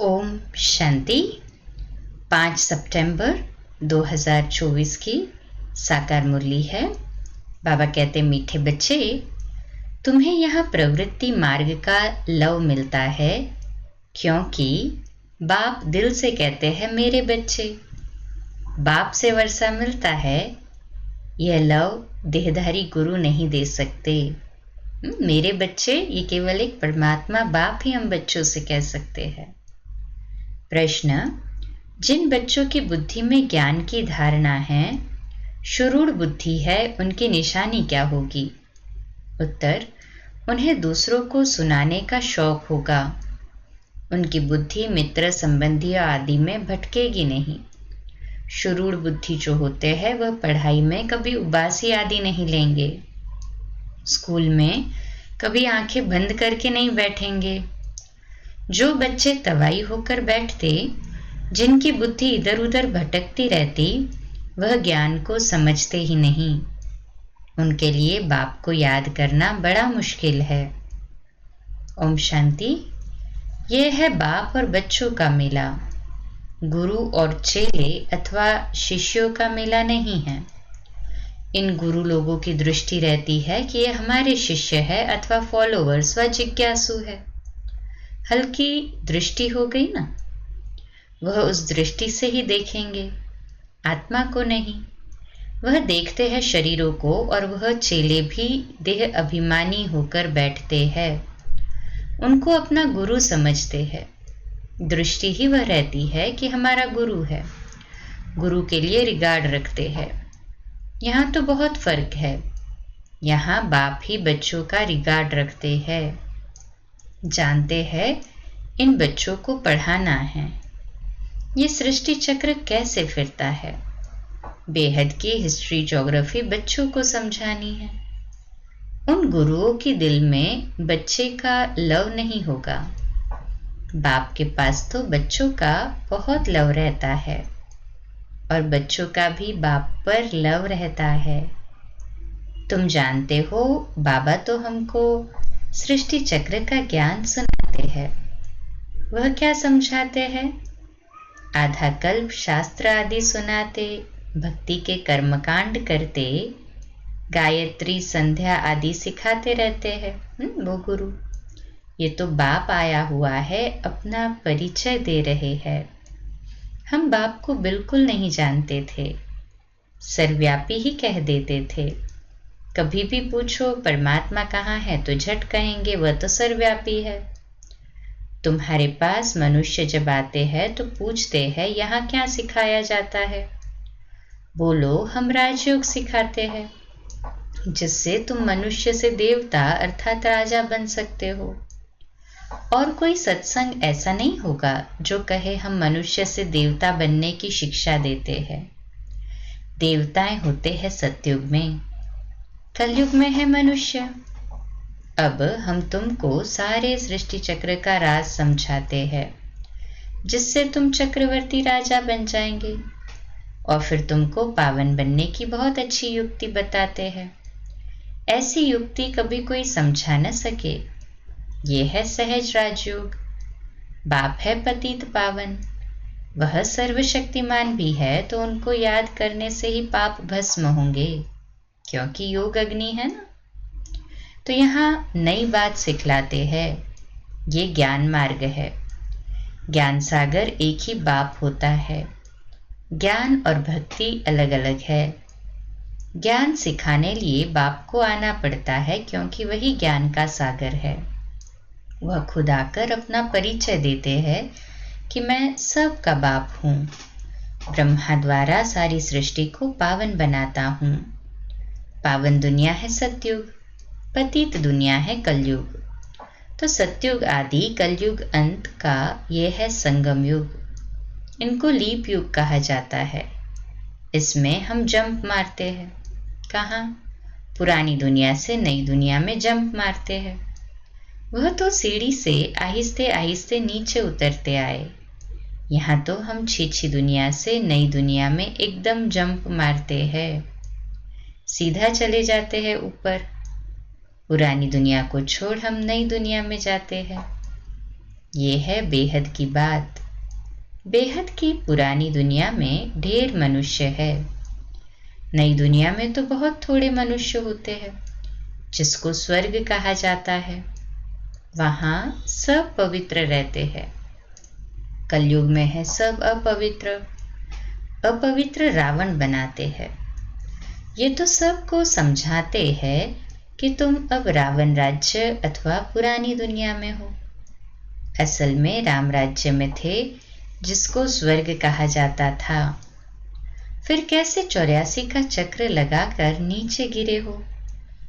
ओम शांति। 5 सितंबर 2024 की साकार मुरली है। बाबा कहते, मीठे बच्चे, तुम्हें यहाँ प्रवृत्ति मार्ग का लव मिलता है क्योंकि बाप दिल से कहते हैं मेरे बच्चे। बाप से वर्षा मिलता है। यह लव देहधारी गुरु नहीं दे सकते। मेरे बच्चे, ये केवल एक परमात्मा बाप ही हम बच्चों से कह सकते हैं। प्रश्न, जिन बच्चों की बुद्धि में ज्ञान की धारणा है, शुरूढ़ बुद्धि है, उनकी निशानी क्या होगी? उत्तर, उन्हें दूसरों को सुनाने का शौक होगा। उनकी बुद्धि मित्र संबंधियों आदि में भटकेगी नहीं। शुरूढ़ बुद्धि जो होते हैं वह पढ़ाई में कभी उबासी आदि नहीं लेंगे। स्कूल में कभी आंखें बंद करके नहीं बैठेंगे। जो बच्चे तवाई होकर बैठते, जिनकी बुद्धि इधर उधर भटकती रहती, वह ज्ञान को समझते ही नहीं। उनके लिए बाप को याद करना बड़ा मुश्किल है। ओम शांति। यह है बाप और बच्चों का मेला। गुरु और चेले अथवा शिष्यों का मेला नहीं है। इन गुरु लोगों की दृष्टि रहती है कि यह हमारे शिष्य है अथवा फॉलोवर्स व जिज्ञासु है। हल्की दृष्टि हो गई ना, वह उस दृष्टि से ही देखेंगे, आत्मा को नहीं। वह देखते हैं शरीरों को, और वह चेले भी देह अभिमानी होकर बैठते हैं। उनको अपना गुरु समझते हैं। दृष्टि ही वह रहती है कि हमारा गुरु है। गुरु के लिए रिगार्ड रखते हैं। यहाँ तो बहुत फर्क है। यहाँ बाप ही बच्चों का रिगार्ड रखते हैं। जानते हैं इन बच्चों को पढ़ाना है। ये सृष्टि चक्र कैसे फिरता है, बेहद की हिस्ट्री ज्योग्राफी बच्चों को समझानी है। उन गुरुओं की दिल में बच्चे का लव नहीं होगा। बाप के पास तो बच्चों का बहुत लव रहता है, और बच्चों का भी बाप पर लव रहता है। तुम जानते हो, बाबा तो हमको सृष्टि चक्र का ज्ञान सुनाते हैं। वह क्या समझाते हैं? आधा कल्प शास्त्र आदि सुनाते, भक्ति के कर्मकांड करते, गायत्री संध्या आदि सिखाते रहते हैं। वो गुरु, ये तो बाप आया हुआ है, अपना परिचय दे रहे हैं। हम बाप को बिल्कुल नहीं जानते थे, सर्वव्यापी ही कह देते थे। कभी भी पूछो परमात्मा कहाँ है तो झट कहेंगे वह तो सर्वव्यापी है। तुम्हारे पास मनुष्य जब आते हैं तो पूछते हैं यहाँ क्या सिखाया जाता है? बोलो हम राजयोग सिखाते हैं, जिससे तुम मनुष्य से देवता अर्थात राजा बन सकते हो। और कोई सत्संग ऐसा नहीं होगा जो कहे हम मनुष्य से देवता बनने की शिक्षा देते हैं। देवताएं होते हैं सतयुग में, कलयुग में है मनुष्य। अब हम तुमको सारे सृष्टि चक्र का राज समझाते हैं, जिससे तुम चक्रवर्ती राजा बन जाएंगे। और फिर तुमको पावन बनने की बहुत अच्छी युक्ति बताते हैं। ऐसी युक्ति कभी कोई समझा न सके। ये है सहज राजयोग। बाप है पतित पावन, वह सर्वशक्तिमान भी है, तो उनको याद करने से ही पाप भस्म होंगे, क्योंकि योग अग्नि है ना। तो यहाँ नई बात सिखलाते हैं। ये ज्ञान मार्ग है। ज्ञान सागर एक ही बाप होता है। ज्ञान और भक्ति अलग अलग है। ज्ञान सिखाने लिए बाप को आना पड़ता है, क्योंकि वही ज्ञान का सागर है। वह खुद आकर अपना परिचय देते हैं कि मैं सबका बाप हूँ। ब्रह्मा द्वारा सारी सृष्टि को पावन बनाता हूँ। पावन दुनिया है सतयुग, पतित दुनिया है कलयुग। तो सतयुग आदि कलयुग अंत का ये है संगम युग। इनको लीप युग कहा जाता है। इसमें हम जंप मारते हैं। कहाँ? पुरानी दुनिया से नई दुनिया में जंप मारते हैं। वह तो सीढ़ी से आहिस्ते आहिस्ते नीचे उतरते आए। यहाँ तो हम छीछी दुनिया से नई दुनिया में एकदम जंप मारते हैं, सीधा चले जाते हैं ऊपर। पुरानी दुनिया को छोड़ हम नई दुनिया में जाते हैं। ये है बेहद की बात। बेहद की पुरानी दुनिया में ढेर मनुष्य है। नई दुनिया में तो बहुत थोड़े मनुष्य होते हैं, जिसको स्वर्ग कहा जाता है। वहां सब पवित्र रहते हैं। कलयुग में है सब अपवित्र। अपवित्र रावण बनाते हैं। ये तो सबको समझाते हैं कि तुम अब रावण राज्य अथवा पुरानी दुनिया में हो। असल में राम राज्य में थे, जिसको स्वर्ग कहा जाता था। फिर कैसे 84 का चक्र लगाकर नीचे गिरे हो,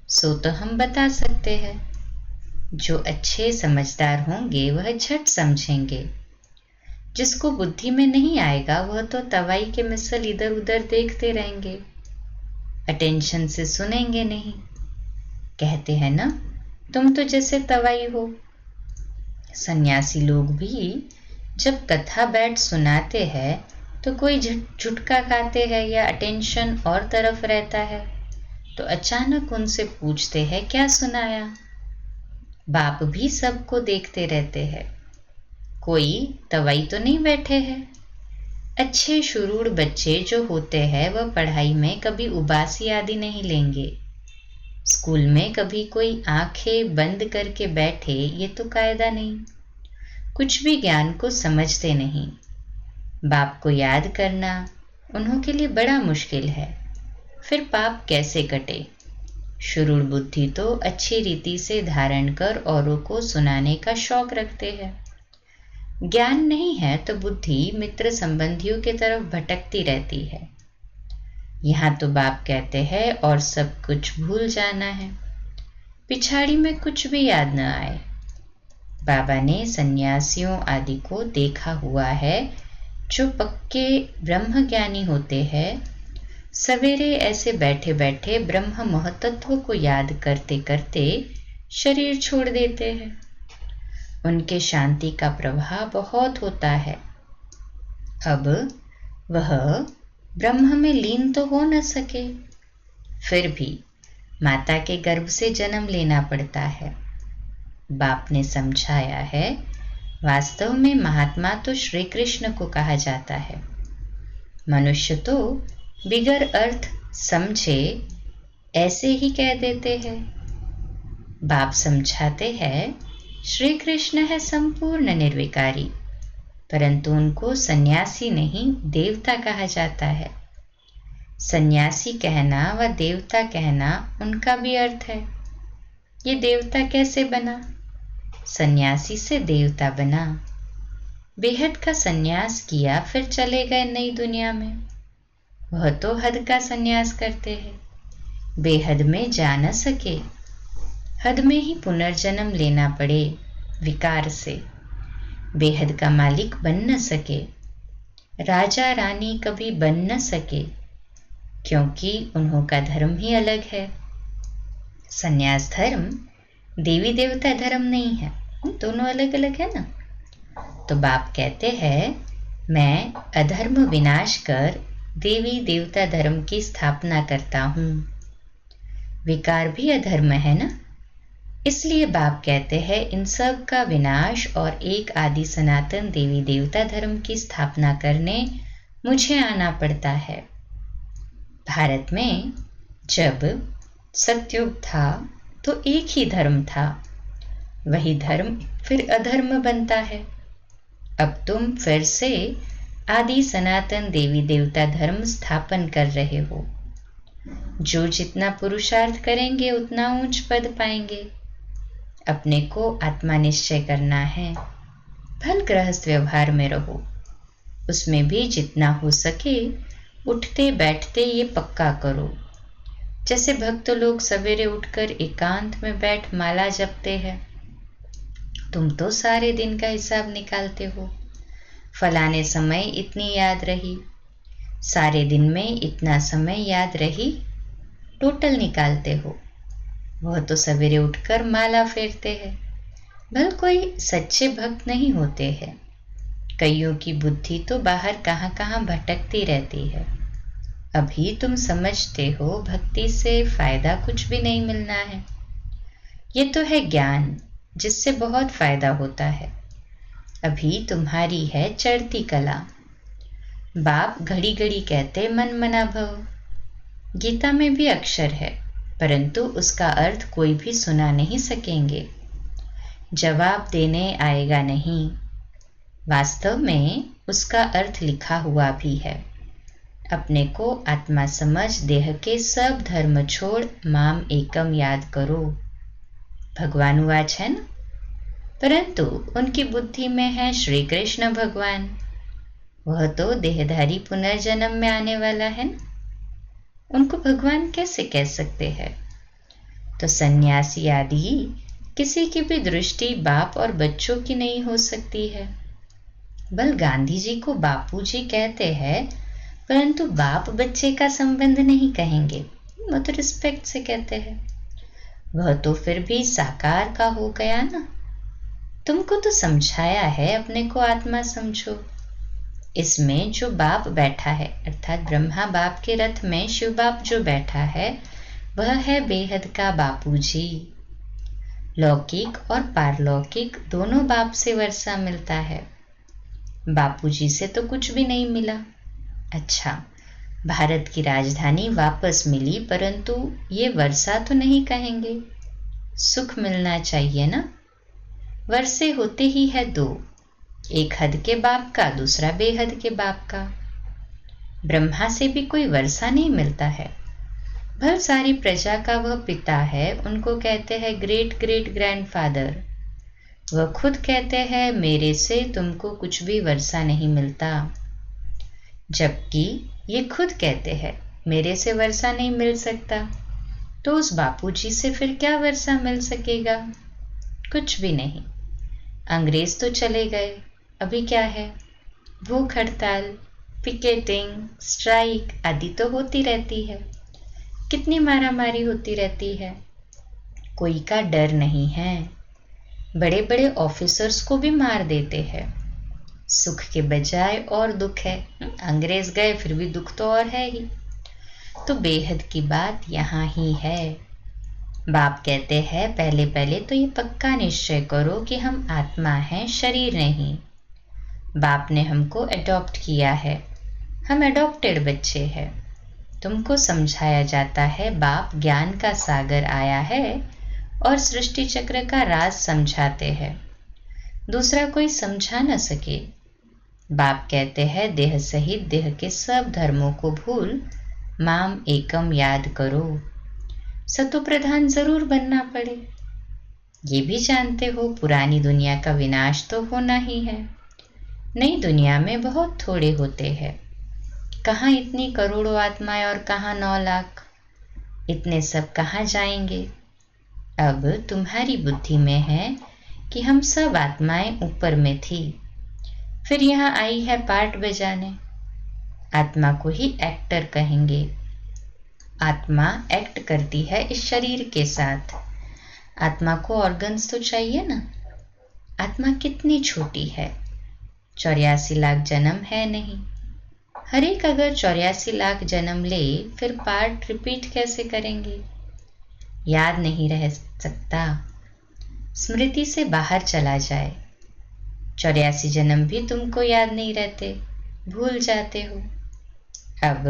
सो तो हम बता सकते हैं। जो अच्छे समझदार होंगे वह झट समझेंगे। जिसको बुद्धि में नहीं आएगा वह तो तवाई के मिसल इधर उधर देखते रहेंगे, अटेंशन से सुनेंगे नहीं। कहते हैं ना, तुम तो जैसे तवाई हो। सन्यासी लोग भी जब कथा बैठ सुनाते हैं तो कोई झुटका खाते हैं या अटेंशन और तरफ रहता है, तो अचानक उनसे पूछते हैं क्या सुनाया। बाप भी सबको देखते रहते हैं, कोई तवाई तो नहीं बैठे हैं। अच्छे शुरूढ़ बच्चे जो होते हैं वह पढ़ाई में कभी उबासी आदि नहीं लेंगे। स्कूल में कभी कोई आंखें बंद करके बैठे, ये तो कायदा नहीं। कुछ भी ज्ञान को समझते नहीं। बाप को याद करना उन्हों के लिए बड़ा मुश्किल है। फिर पाप कैसे कटे। शुरूढ़ बुद्धि तो अच्छी रीति से धारण कर औरों को सुनाने का शौक रखते हैं। ज्ञान नहीं है तो बुद्धि मित्र संबंधियों की तरफ भटकती रहती है। यहाँ तो बाप कहते हैं और सब कुछ भूल जाना है, पिछाड़ी में कुछ भी याद न आए। बाबा ने सन्यासियों आदि को देखा हुआ है, जो पक्के ब्रह्म ज्ञानी होते हैं, सवेरे ऐसे बैठे बैठे ब्रह्म महतत्व को याद करते करते शरीर छोड़ देते हैं। उनके शांति का प्रभाव बहुत होता है। अब वह ब्रह्म में लीन तो हो न सके, फिर भी माता के गर्भ से जन्म लेना पड़ता है। बाप ने समझाया है, वास्तव में महात्मा तो श्री कृष्ण को कहा जाता है। मनुष्य तो बिगर अर्थ समझे ऐसे ही कह देते हैं। बाप समझाते हैं, श्री कृष्ण है संपूर्ण निर्विकारी, परंतु उनको सन्यासी नहीं देवता कहा जाता है। सन्यासी कहना व देवता कहना उनका भी अर्थ है। ये देवता कैसे बना? सन्यासी से देवता बना। बेहद का सन्यास किया, फिर चले गए नई दुनिया में। वह तो हद का सन्यास करते हैं, बेहद में जा न सके। हद में ही पुनर्जन्म लेना पड़े विकार से। बेहद का मालिक बन न सके, राजा रानी कभी बन न सके, क्योंकि उन्हों का धर्म ही अलग है। सन्यास धर्म देवी देवता धर्म नहीं है, दोनों अलग अलग है ना। तो बाप कहते हैं, मैं अधर्म विनाश कर देवी देवता धर्म की स्थापना करता हूँ। विकार भी अधर्म है ना, इसलिए बाप कहते हैं इन सब का विनाश और एक आदि सनातन देवी देवता धर्म की स्थापना करने मुझे आना पड़ता है। भारत में जब सतयुग था तो एक ही धर्म था, वही धर्म फिर अधर्म बनता है। अब तुम फिर से आदि सनातन देवी देवता धर्म स्थापन कर रहे हो। जो जितना पुरुषार्थ करेंगे उतना ऊंच पद पाएंगे। अपने को आत्मा निश्चय करना है। भल गृहस्थ व्यवहार में रहो, उसमें भी जितना हो सके उठते बैठते ये पक्का करो। जैसे भक्त लोग सवेरे उठकर एकांत में बैठ माला जपते हैं, तुम तो सारे दिन का हिसाब निकालते हो। फलाने समय इतनी याद रही, सारे दिन में इतना समय याद रही, टोटल निकालते हो। वह तो सवेरे उठकर माला फेरते हैं। भल कोई सच्चे भक्त नहीं होते हैं। कईयों की बुद्धि तो बाहर कहाँ कहाँ भटकती रहती है। अभी तुम समझते हो भक्ति से फायदा कुछ भी नहीं मिलना है। ये तो है ज्ञान, जिससे बहुत फायदा होता है। अभी तुम्हारी है चढ़ती कला। बाप घड़ी घड़ी कहते मन मना भव। गीता में भी अक्षर है, परंतु उसका अर्थ कोई भी सुना नहीं सकेंगे, जवाब देने आएगा नहीं। वास्तव में उसका अर्थ लिखा हुआ भी है। अपने को आत्मा समझ देह के सब धर्म छोड़ माम एकम याद करो। भगवानुवाच है ना। परंतु उनकी बुद्धि में है श्री कृष्ण भगवान। वह तो देहधारी पुनर्जन्म में आने वाला है ना, उनको भगवान कैसे कह सकते हैं। तो सन्यासी आदि किसी की भी दृष्टि बाप और बच्चों की नहीं हो सकती है। बल गांधी जी को बापूजी कहते हैं, परंतु बाप बच्चे का संबंध नहीं कहेंगे, वो तो रिस्पेक्ट से कहते हैं। वह तो फिर भी साकार का हो गया ना। तुमको तो समझाया है अपने को आत्मा समझो। इसमें जो बाप बैठा है, अर्थात ब्रह्मा बाप के रथ में शिव बाप जो बैठा है, वह है बेहद का बापूजी। लौकिक और पारलौकिक दोनों बाप से वर्षा मिलता है। बापूजी से तो कुछ भी नहीं मिला। अच्छा, भारत की राजधानी वापस मिली, परंतु ये वर्षा तो नहीं कहेंगे। सुख मिलना चाहिए ना। वर्षे होते ही है दो, एक हद के बाप का, दूसरा बेहद के बाप का। ब्रह्मा से भी कोई वर्षा नहीं मिलता है। भल सारी प्रजा का वह पिता है, उनको कहते हैं ग्रेट ग्रेट ग्रैंडफादर। वह खुद कहते हैं मेरे से तुमको कुछ भी वर्षा नहीं मिलता, जबकि ये खुद कहते हैं मेरे से वर्षा नहीं मिल सकता। तो उस बापूजी से फिर क्या वर्षा मिल सकेगा? कुछ भी नहीं। अंग्रेज तो चले गए, अभी क्या है? भूख हड़ताल, पिकेटिंग, स्ट्राइक आदि तो होती रहती है। कितनी मारामारी होती रहती है, कोई का डर नहीं है। बड़े बड़े ऑफिसर्स को भी मार देते हैं। सुख के बजाय और दुख है। अंग्रेज गए फिर भी दुख तो और है ही। तो बेहद की बात यहाँ ही है। बाप कहते हैं पहले पहले तो ये पक्का निश्चय करो कि हम आत्मा हैं, शरीर नहीं। बाप ने हमको अडॉप्ट किया है, हम अडॉप्टेड बच्चे हैं। तुमको समझाया जाता है बाप ज्ञान का सागर आया है और सृष्टि चक्र का राज समझाते हैं, दूसरा कोई समझा न सके। बाप कहते हैं देह सहित देह के सब धर्मों को भूल माम एकम याद करो। सतो प्रधान जरूर बनना पड़े। ये भी जानते हो पुरानी दुनिया का विनाश तो होना ही है। नई दुनिया में बहुत थोड़े होते हैं। कहाँ इतनी करोड़ों आत्माएं और कहाँ 9 लाख। इतने सब कहाँ जाएंगे? अब तुम्हारी बुद्धि में है कि हम सब आत्माएं ऊपर में थी, फिर यहाँ आई है पार्ट बजाने। आत्मा को ही एक्टर कहेंगे। आत्मा एक्ट करती है इस शरीर के साथ। आत्मा को ऑर्गन्स तो चाहिए ना। आत्मा कितनी छोटी है, 84 लाख जन्म है नहीं। हर एक अगर 84 लाख जन्म ले, फिर पार्ट रिपीट कैसे करेंगे? याद नहीं रह सकता, स्मृति से बाहर चला जाए। 84 जन्म भी तुमको याद नहीं रहते, भूल जाते हो। अब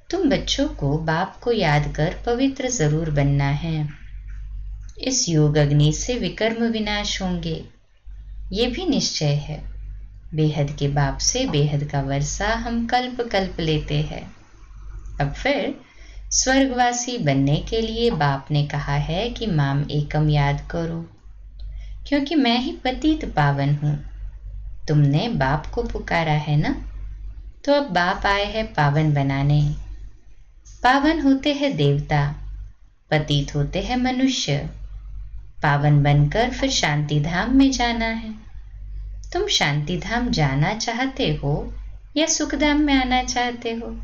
तुम बच्चों को बाप को याद कर पवित्र जरूर बनना है। इस योग अग्नि से विकर्म विनाश होंगे, ये भी निश्चय है। बेहद के बाप से बेहद का वर्षा हम कल्प कल्प लेते हैं। अब फिर स्वर्गवासी बनने के लिए बाप ने कहा है कि माम एकम याद करो, क्योंकि मैं ही पतित पावन हूँ। तुमने बाप को पुकारा है ना, तो अब बाप आए हैं पावन बनाने। पावन होते हैं देवता, पतित होते हैं मनुष्य। पावन बनकर फिर शांति धाम में जाना है। तुम शांति धाम जाना चाहते हो या सुख धाम में आना चाहते हो?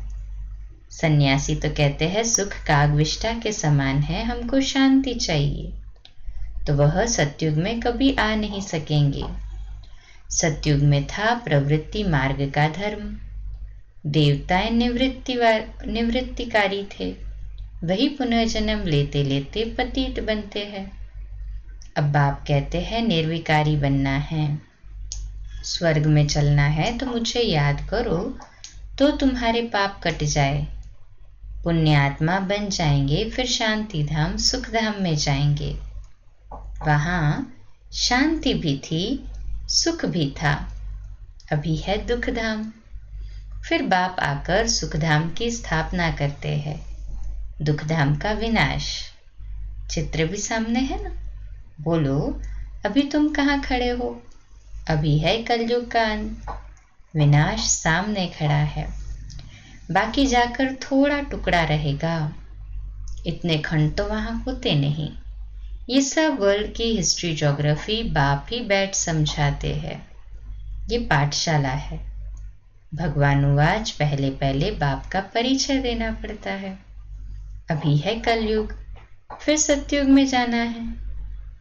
सन्यासी तो कहते हैं सुख कागविष्ठा के समान है, हमको शांति चाहिए। तो वह सतयुग में कभी आ नहीं सकेंगे। सतयुग में था प्रवृत्ति मार्ग का धर्म। देवताएं निवृत्तिकारी थे, वही पुनर्जन्म लेते लेते पतित बनते हैं। अब बाप कहते हैं निर्विकारी बनना है। स्वर्ग में चलना है तो मुझे याद करो, तो तुम्हारे पाप कट जाए, पुण्य आत्मा बन जाएंगे, फिर शांति धाम सुख धाम में जाएंगे। वहां शांति भी थी, सुख भी था। अभी है दुख धाम। फिर बाप आकर सुख धाम की स्थापना करते हैं, दुख धाम का विनाश। चित्र भी सामने है ना। बोलो, अभी तुम कहाँ खड़े हो? अभी है कलयुग का अंत, विनाश सामने खड़ा है। बाकी जाकर थोड़ा टुकड़ा रहेगा। इतने खंड तो वहां होते नहीं। ये सब वर्ल्ड की हिस्ट्री ज्योग्राफी बाप ही बैठ समझाते हैं। ये पाठशाला है। भगवानुवाच पहले पहले बाप का परिचय देना पड़ता है। अभी है कलयुग, फिर सतयुग में जाना है।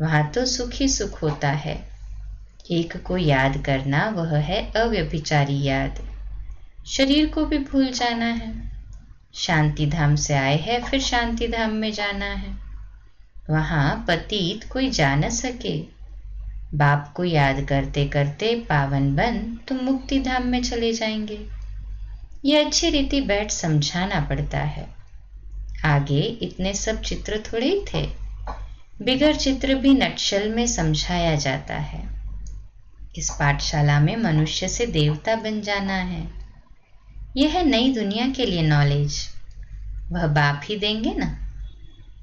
वहां तो सुख ही सुख होता है। एक को याद करना, वह है अव्यभिचारी याद। शरीर को भी भूल जाना है। शांति धाम से आए हैं, फिर शांति धाम में जाना है। वहां पतित कोई जा न सके। बाप को याद करते करते पावन बन तुम मुक्ति धाम में चले जाएंगे। ये अच्छी रीति बैठ समझाना पड़ता है। आगे इतने सब चित्र थोड़े ही थे। बिगर चित्र भी नटशल में समझाया जाता है। इस पाठशाला में मनुष्य से देवता बन जाना है। यह है नई दुनिया के लिए नॉलेज। वह बाप ही देंगे ना।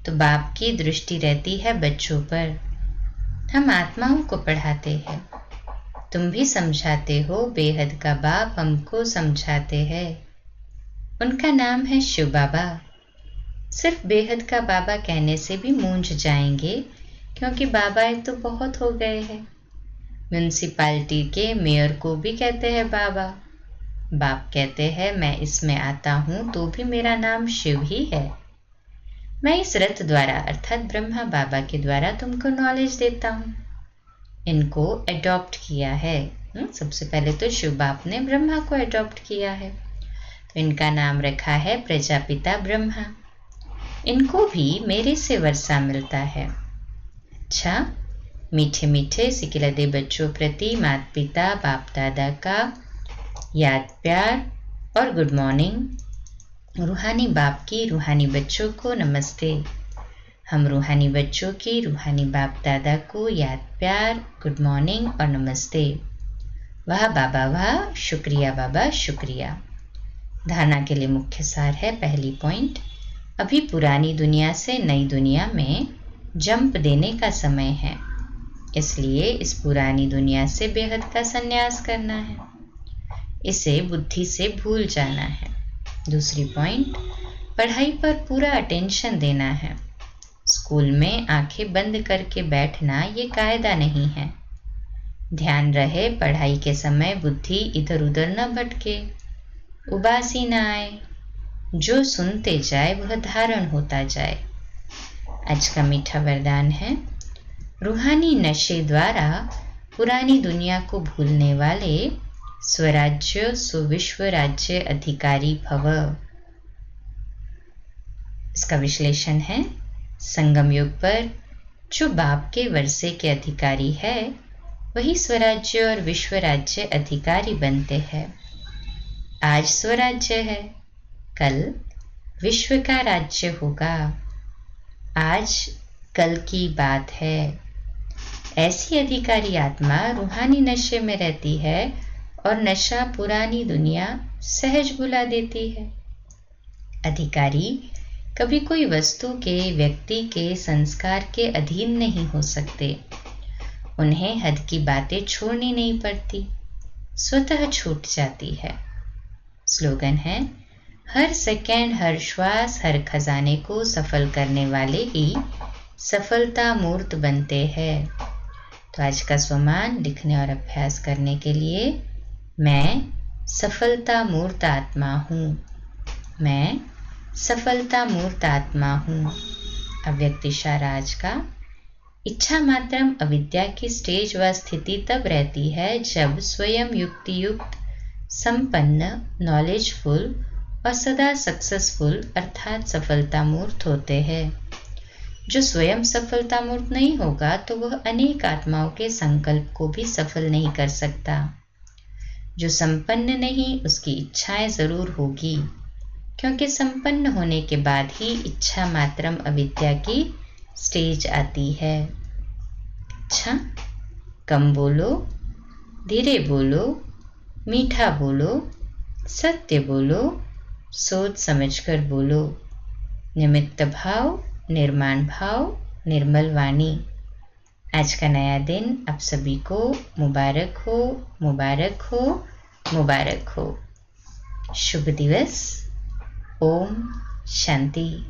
तो बाप की दृष्टि रहती है बच्चों पर। हम आत्माओं को पढ़ाते हैं। तुम भी समझाते हो। बेहद का बाप हमको समझाते हैं। उनका नाम है शिव बाबा। सिर्फ बेहद का बाबा कहने से भी मूंझ जाएंगे, क्योंकि बाबा तो बहुत हो गए हैं। म्यूनिसिपालिटी के मेयर को भी कहते हैं बाबा। बाप कहते हैं मैं इसमें आता हूं तो भी मेरा नाम शिव ही है। मैं इस रथ द्वारा अर्थात ब्रह्मा बाबा के द्वारा तुमको नॉलेज देता हूं। इनको अडॉप्ट किया है। सबसे पहले तो शिव बाप ने ब्रह्मा को अडॉप्ट किया है, तो इनका नाम रखा है प्रजापिता ब्रह्मा। इनको भी मेरे से वर्षा मिलता है। अच्छा, मीठे मीठे सिकिलदे बच्चों प्रति माता पिता बाप दादा का याद प्यार और गुड मॉर्निंग। रूहानी बाप की रूहानी बच्चों को नमस्ते। हम रूहानी बच्चों की रूहानी बाप दादा को याद प्यार, गुड मॉर्निंग और नमस्ते। वाह बाबा वाह, शुक्रिया बाबा शुक्रिया। धारणा के लिए मुख्य सार है। पहली पॉइंट, अभी पुरानी दुनिया से नई दुनिया में जंप देने का समय है, इसलिए इस पुरानी दुनिया से बेहद का संन्यास करना है। इसे बुद्धि से भूल जाना है। दूसरी पॉइंट, पढ़ाई पर पूरा अटेंशन देना है। स्कूल में आंखें बंद करके बैठना ये कायदा नहीं है। ध्यान रहे पढ़ाई के समय बुद्धि इधर उधर न भटके, उबासी न आए। जो सुनते जाए वह धारण होता जाए। आज का मीठा वरदान है, रूहानी नशे द्वारा पुरानी दुनिया को भूलने वाले स्वराज्य सुविश्व राज्य अधिकारी भव। इसका विश्लेषण है, संगम युग पर जो बाप के वर्षे के अधिकारी है वही स्वराज्य और विश्व राज्य अधिकारी बनते हैं। आज स्वराज्य है, कल विश्व का राज्य होगा। आज कल की बात है। ऐसी अधिकारी आत्मा रूहानी नशे में रहती है और नशा पुरानी दुनिया सहज भुला देती है। अधिकारी कभी कोई वस्तु के, व्यक्ति के, संस्कार के अधीन नहीं हो सकते। उन्हें हद की बातें छोड़नी नहीं पड़ती, स्वतः छूट जाती है। स्लोगन है, हर सेकंड, हर श्वास, हर खजाने को सफल करने वाले ही सफलता मूर्त बनते हैं। तो आज का स्वमान लिखने और अभ्यास करने के लिए, मैं सफलता मूर्त आत्मा हूँ। मैं सफलता मूर्त आत्मा हूँ। अव्यक्त इशारा आज का, इच्छा मात्रम अविद्या की स्टेज व स्थिति तब रहती है जब स्वयं युक्ति युक्त, संपन्न, नॉलेजफुल और सदा सक्सेसफुल अर्थात सफलता मूर्त होते हैं। जो स्वयं सफलता मूर्त नहीं होगा तो वह अनेक आत्माओं के संकल्प को भी सफल नहीं कर सकता। जो संपन्न नहीं उसकी इच्छाएं जरूर होगी, क्योंकि संपन्न होने के बाद ही इच्छा मात्रम अविद्या की स्टेज आती है। अच्छा, कम बोलो, धीरे बोलो, मीठा बोलो, सत्य बोलो, सोच समझकर बोलो। निमित्त भाव, निर्माण भाव, निर्मल वाणी। आज का नया दिन आप सभी को मुबारक हो, मुबारक हो, मुबारक हो। शुभ दिवस। ओम शांति।